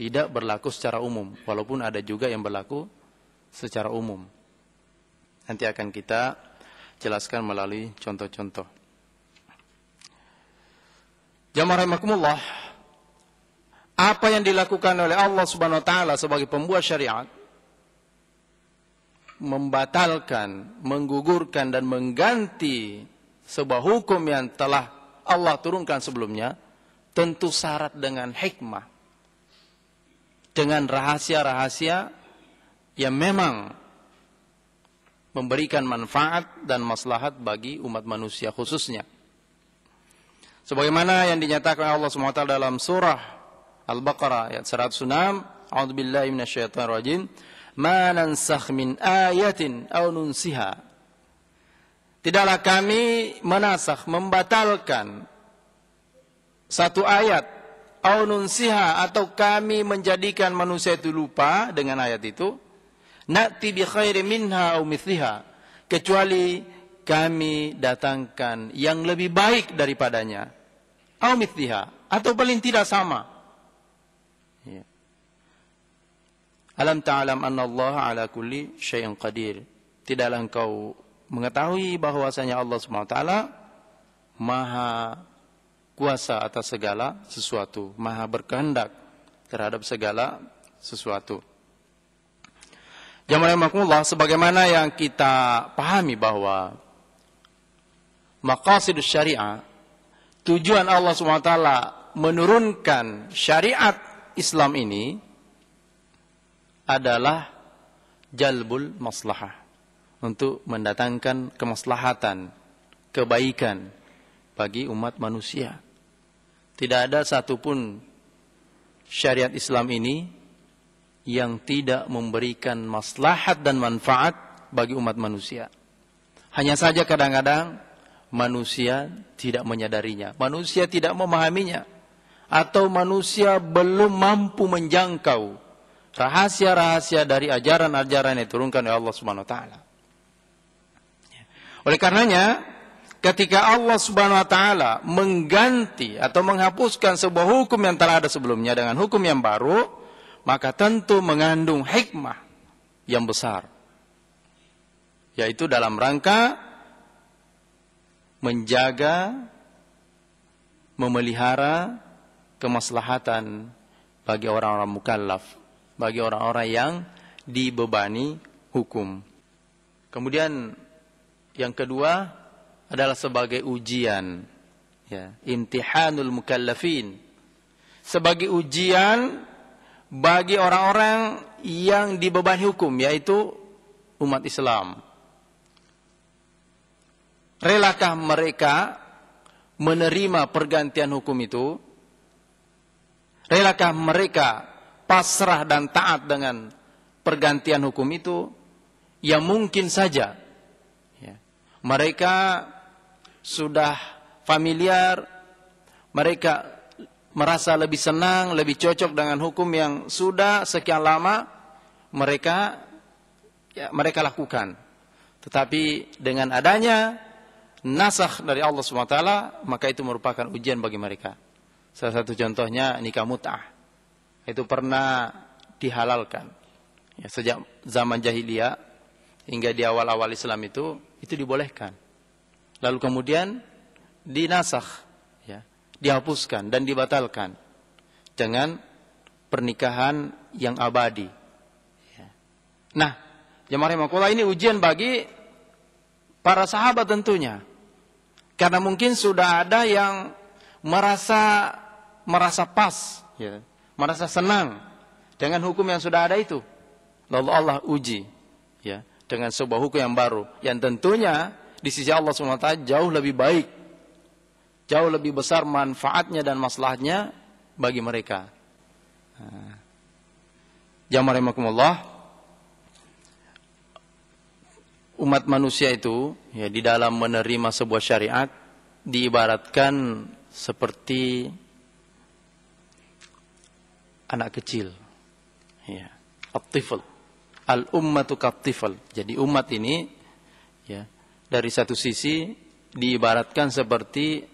Tidak berlaku secara umum, walaupun ada juga yang berlaku secara umum. Nanti akan kita jelaskan melalui contoh-contoh. Jamaah rahimakumullah, apa yang dilakukan oleh Allah Subhanahu wa taala sebagai pembuat syariat, membatalkan, menggugurkan dan mengganti sebuah hukum yang telah Allah turunkan sebelumnya, tentu syarat dengan hikmah, dengan rahasia-rahasia yang memang memberikan manfaat dan maslahat bagi umat manusia khususnya. Sebagaimana yang dinyatakan Allah SWT dalam surah Al-Baqarah ayat 106, A'udzubillahi minasyaitonirrajim, "Ma nansakh min ayatin aw nunsiha." Tidaklah kami menasakh, membatalkan satu ayat, aw nunsiha, atau kami menjadikan manusia itu lupa dengan ayat itu, na'ti bi khairin minha aw mithliha, kecuali kami datangkan yang lebih baik daripadanya, aw mithliha, atau paling tidak sama. Ya. Alam ta'lam anna Allah ala kulli syai'in qadir. Tidaklah engkau mengetahui bahwasanya Allah SWT maha kuasa atas segala sesuatu, maha berkehendak terhadap segala sesuatu. Jamaah rahimakumullah, sebagaimana yang kita pahami bahwa maqasidus syariah, tujuan Allah SWT menurunkan syariat Islam ini adalah jalbul maslahah, untuk mendatangkan kemaslahatan, kebaikan bagi umat manusia. Tidak ada satupun syariat Islam ini yang tidak memberikan maslahat dan manfaat bagi umat manusia. Hanya saja kadang-kadang manusia tidak menyadarinya, manusia tidak memahaminya, atau manusia belum mampu menjangkau rahasia-rahasia dari ajaran-ajaran yang diturunkan oleh Allah Subhanahu wa taala. Oleh karenanya, ketika Allah Subhanahu wa taala mengganti atau menghapuskan sebuah hukum yang telah ada sebelumnya dengan hukum yang baru, maka tentu mengandung hikmah yang besar, yaitu dalam rangka menjaga, memelihara kemaslahatan bagi orang-orang mukallaf, bagi orang-orang yang dibebani hukum. Kemudian yang kedua adalah sebagai ujian, ya, imtihanul mukallafin, sebagai ujian bagi orang-orang yang dibebani hukum, yaitu umat Islam. Relakah mereka menerima pergantian hukum itu? Relakah mereka pasrah dan taat dengan pergantian hukum itu? Yang mungkin saja ya, mereka sudah familiar, mereka merasa lebih senang, lebih cocok dengan hukum yang sudah sekian lama mereka lakukan. Tetapi dengan adanya nasakh dari Allah SWT, maka itu merupakan ujian bagi mereka. Salah satu contohnya nikah mut'ah, itu pernah dihalalkan ya, sejak zaman jahiliyah hingga di awal-awal Islam itu dibolehkan. Lalu kemudian dinasakh, ya, dihapuskan dan dibatalkan dengan pernikahan yang abadi. Ya. Nah, jemaah rahimakumullah, ini ujian bagi para sahabat tentunya, karena mungkin sudah ada yang merasa pas, ya, merasa senang dengan hukum yang sudah ada itu. Lalu Allah uji, ya, dengan sebuah hukum yang baru, yang tentunya di sisi Allah SWT jauh lebih baik, jauh lebih besar manfaatnya dan maslahatnya bagi mereka. Jamaah rahimakumullah, umat manusia itu ya, di dalam menerima sebuah syariat diibaratkan seperti anak kecil, ya, at-tifl, al-ummatu kat-tifl. Jadi umat ini ya, dari satu sisi diibaratkan seperti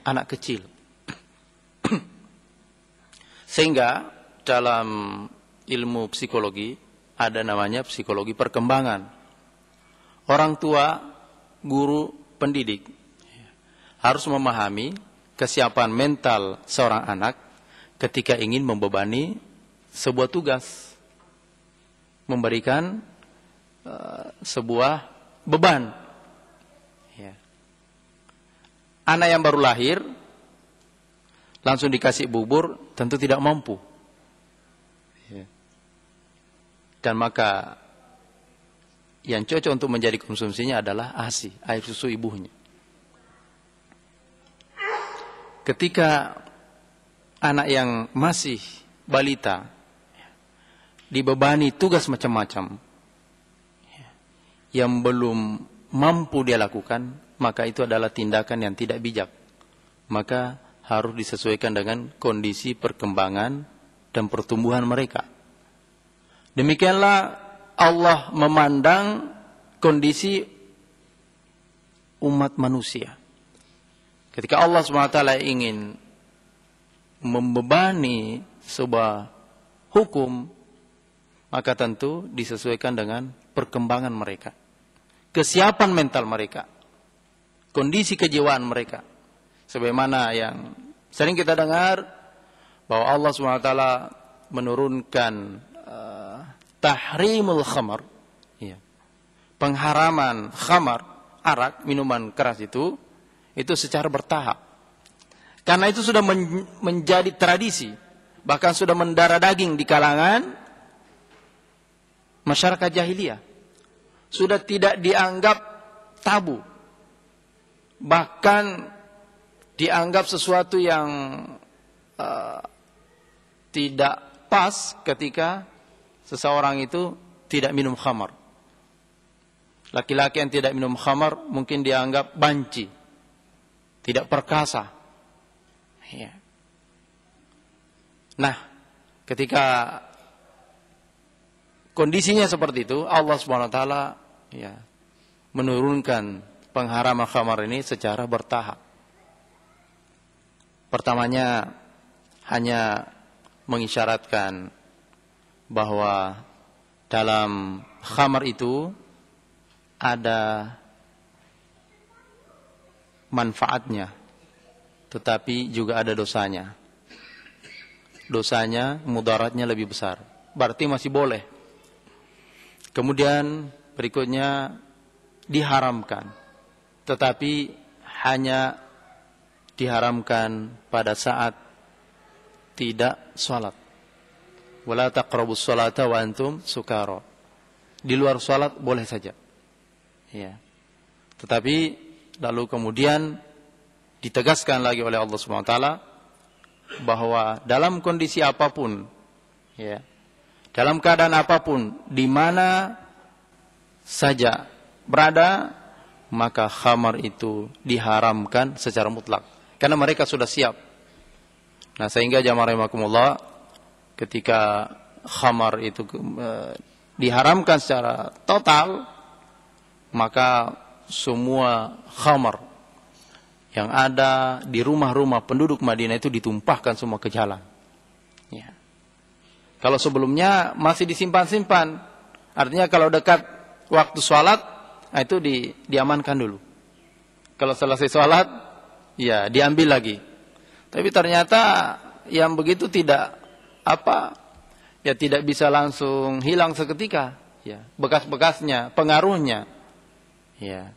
anak kecil. Sehingga dalam ilmu psikologi ada namanya psikologi perkembangan. Orang tua, guru, pendidik harus memahami kesiapan mental seorang anak ketika ingin membebani sebuah tugas, memberikan sebuah beban. Ya. Anak yang baru lahir langsung dikasih bubur tentu tidak mampu. Ya. Dan maka yang cocok untuk menjadi konsumsinya adalah ASI, air susu ibunya. Ketika anak yang masih balita dibebani tugas macam-macam yang belum mampu dia lakukan, maka itu adalah tindakan yang tidak bijak. Maka harus disesuaikan dengan kondisi perkembangan dan pertumbuhan mereka. Demikianlah Allah memandang kondisi umat manusia. Ketika Allah SWT ingin membebani sebuah hukum, maka tentu disesuaikan dengan perkembangan mereka, kesiapan mental mereka, kondisi kejiwaan mereka. Sebagaimana yang sering kita dengar bahwa Allah SWT menurunkan tahrimul khamar, ya, pengharaman khamar, arak, minuman keras itu secara bertahap. Karena itu sudah menjadi tradisi, bahkan sudah mendarah daging di kalangan masyarakat jahiliyah. Sudah tidak dianggap tabu, bahkan dianggap sesuatu yang tidak pas ketika seseorang itu tidak minum khamar. Laki-laki yang tidak minum khamar mungkin dianggap banci, tidak perkasa. Ya. Nah, ketika kondisinya seperti itu, Allah SWT ya, menurunkan pengharaman khamar ini secara bertahap. Pertamanya hanya mengisyaratkan bahwa dalam khamar itu ada manfaatnya, tetapi juga ada dosanya. Dosanya, mudaratnya lebih besar. Berarti masih boleh. Kemudian berikutnya diharamkan, tetapi hanya diharamkan pada saat tidak sholat. Wala taqrabus sholata wa antum sukara. Di luar sholat boleh saja. Ya. Tetapi lalu kemudian ditegaskan lagi oleh Allah SWT bahwa dalam kondisi apapun, ya, dalam keadaan apapun, di mana saja berada, maka khamar itu diharamkan secara mutlak. Karena mereka sudah siap. Nah, sehingga jamaah rahimakumullah, ketika khamar itu diharamkan secara total, maka semua khamar yang ada di rumah-rumah penduduk Madinah itu ditumpahkan semua ke jalan. Ya. Kalau sebelumnya masih disimpan-simpan, artinya kalau dekat waktu sholat, nah itu diamankan dulu. Kalau selesai sholat, ya diambil lagi. Tapi ternyata yang begitu tidak tidak bisa langsung hilang seketika. Ya, bekas-bekasnya, pengaruhnya. Ya.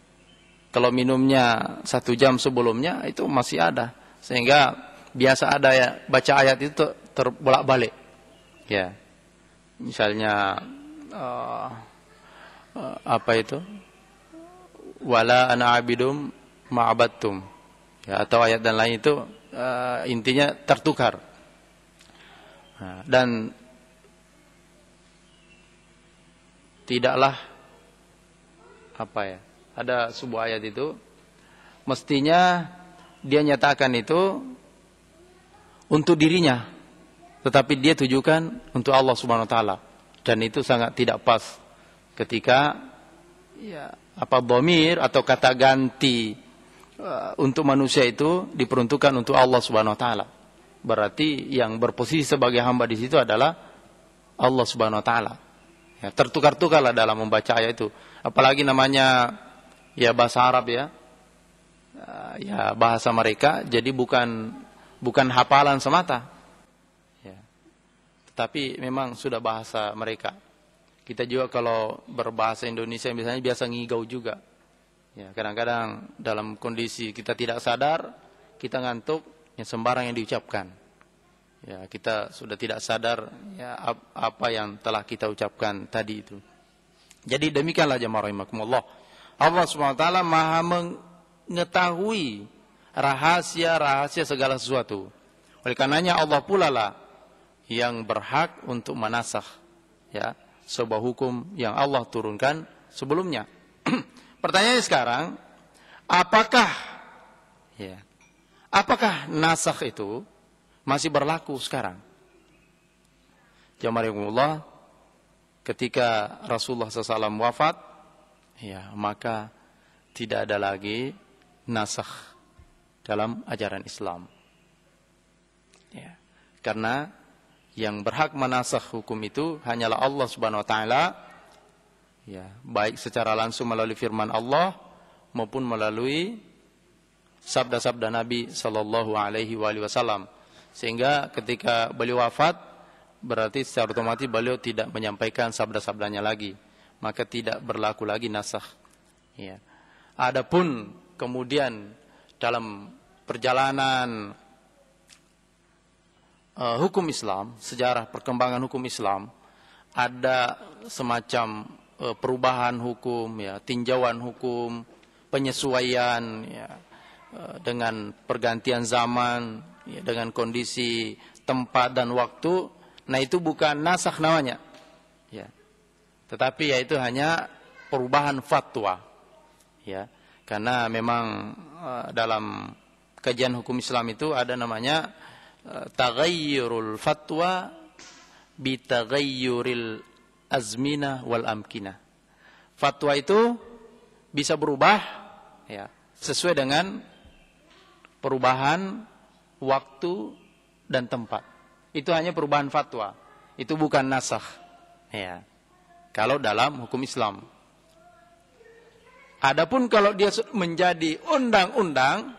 Kalau minumnya 1 jam sebelumnya itu masih ada, sehingga biasa ada ya baca ayat itu terbolak-balik. Ya, misalnya apa itu? Wala ana abidum ma'abattum. Ya, atau ayat dan lain itu intinya tertukar. Nah, dan tidaklah ada sebuah ayat itu mestinya dia nyatakan itu untuk dirinya, tetapi dia tujukan untuk Allah Subhanahu wa taala, dan itu sangat tidak pas ketika dhamir atau kata ganti untuk manusia itu diperuntukkan untuk Allah Subhanahu wa taala. berarti yang berposisi sebagai hamba di situ adalah Allah Subhanahu wa taala. Ya, tertukar-tukarlah dalam membaca ayat itu. Apalagi namanya ya bahasa Arab ya. Ya bahasa mereka, jadi bukan hafalan semata. Ya. Tetapi memang sudah bahasa mereka. Kita juga kalau berbahasa Indonesia misalnya biasa ngigau juga. Ya, kadang-kadang dalam kondisi kita tidak sadar, kita ngantuk, ya sembarang yang diucapkan. Ya, kita sudah tidak sadar ya apa yang telah kita ucapkan tadi itu. Jadi demikianlah jemaah rahimakumullah. Allah Subhanahu wa taala Maha mengetahui rahasia-rahasia segala sesuatu. Oleh karenanya Allah pula lah yang berhak untuk menasakh ya sebuah hukum yang Allah turunkan sebelumnya. Pertanyaannya sekarang, apakah nasakh itu masih berlaku sekarang? Jamaah ketika Rasulullah SAW wafat, ya maka tidak ada lagi nasakh dalam ajaran Islam. Ya, karena yang berhak menasakh hukum itu hanyalah Allah Subhanahu wa taala. Ya, baik secara langsung melalui firman Allah maupun melalui sabda-sabda Nabi sallallahu alaihi wasallam. Sehingga ketika beliau wafat berarti secara otomatis beliau tidak menyampaikan sabda-sabdanya lagi, maka tidak berlaku lagi nasakh. Ya. Adapun kemudian dalam perjalanan hukum Islam, sejarah perkembangan hukum Islam, ada semacam perubahan hukum, ya, tinjauan hukum, penyesuaian, ya, dengan pergantian zaman, ya, dengan kondisi tempat dan waktu. Nah itu bukan nasakh namanya, ya, tetapi yaitu hanya perubahan fatwa, ya, karena memang dalam kajian hukum Islam itu ada namanya taghayyurul fatwa bi taghayyuril azminah wal amkinah. Fatwa itu bisa berubah ya sesuai dengan perubahan waktu dan tempat. Itu hanya perubahan fatwa. Itu bukan nasakh. Ya. Kalau dalam hukum Islam. Adapun kalau dia menjadi undang-undang,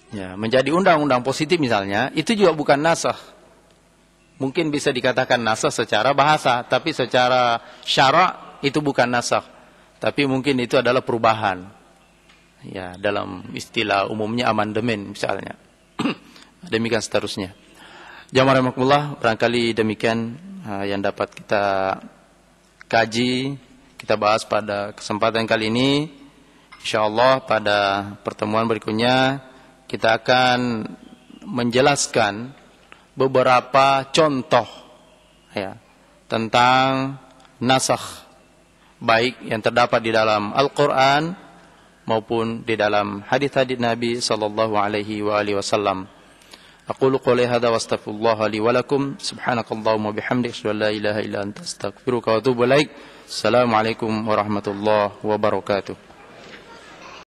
ya, menjadi undang-undang positif misalnya, itu juga bukan nasakh. Mungkin bisa dikatakan nasakh secara bahasa, tapi secara syara' itu bukan nasakh. Tapi mungkin itu adalah perubahan. Ya, dalam istilah umumnya amandemen misalnya. Demikian seterusnya. Jamaah rahimakumullah, barangkali demikian yang dapat kita kaji, kita bahas pada kesempatan kali ini. Insyaallah pada pertemuan berikutnya kita akan menjelaskan beberapa contoh ya tentang nasakh, baik yang terdapat di dalam Al-Qur'an maupun di dalam hadis-hadis Nabi sallallahu alaihi wasallam. Aqulu qouli hadza wa astaghfirullah li wa lakum, subhanakallahumma bihamdika asyhadu an la ilaha illa anta astaghfiruka wa atubu ilaik. Assalamualaikum warahmatullahi wabarakatuh.